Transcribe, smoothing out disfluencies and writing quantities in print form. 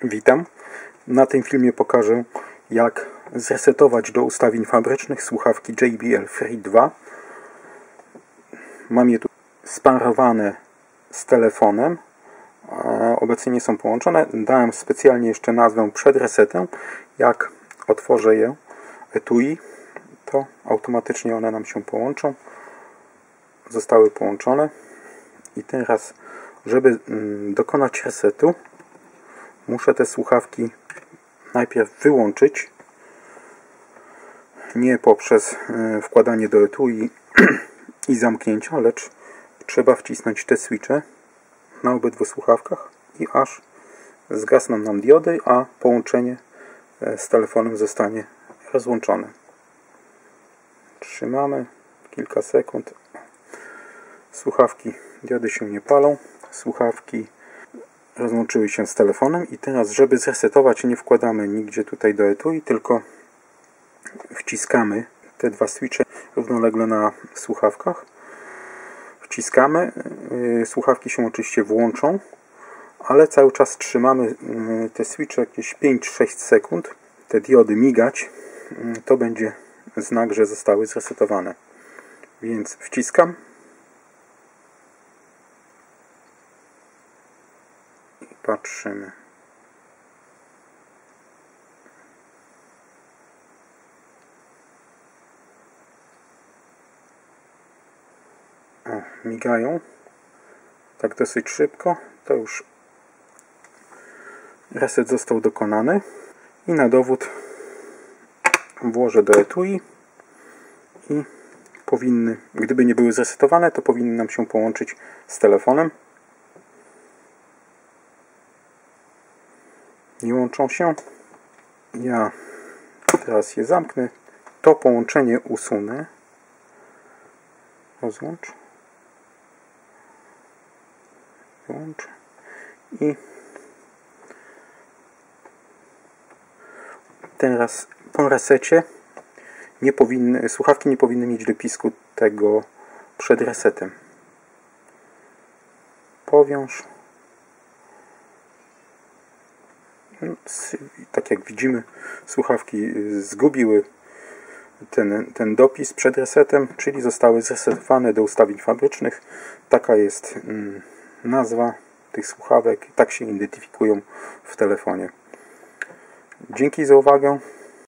Witam. Na tym filmie pokażę, jak zresetować do ustawień fabrycznych słuchawki JBL Free 2. Mam je tu sparowane z telefonem. Obecnie nie są połączone. Dałem specjalnie jeszcze nazwę przed resetem. Jak otworzę je etui, to automatycznie one nam się połączą. Zostały połączone. I teraz, żeby dokonać resetu, muszę te słuchawki najpierw wyłączyć, nie poprzez wkładanie do etui i zamknięcia, lecz trzeba wcisnąć te switche na obydwu słuchawkach i aż zgasną nam diody, a połączenie z telefonem zostanie rozłączone. Trzymamy kilka sekund. Słuchawki, diody się nie palą, słuchawki rozłączyły się z telefonem i teraz, żeby zresetować, nie wkładamy nigdzie tutaj do etui, tylko wciskamy te dwa switche równolegle na słuchawkach. Wciskamy, słuchawki się oczywiście włączą, ale cały czas trzymamy te switche jakieś 5-6 sekund, te diody migać, to będzie znak, że zostały zresetowane. Więc wciskam. Patrzymy. O, migają. Tak dosyć szybko. To już reset został dokonany. I na dowód włożę do etui i powinny, gdyby nie były zresetowane, to powinny nam się połączyć z telefonem. Nie łączą się. Ja teraz je zamknę. To połączenie usunę. Rozłącz. Wyłącz. I teraz po resecie słuchawki nie powinny mieć dopisku tego przed resetem. Powiąż. Tak jak widzimy, słuchawki zgubiły ten dopis przed resetem, czyli zostały zresetowane do ustawień fabrycznych. Taka jest nazwa tych słuchawek, tak się identyfikują w telefonie. Dzięki za uwagę.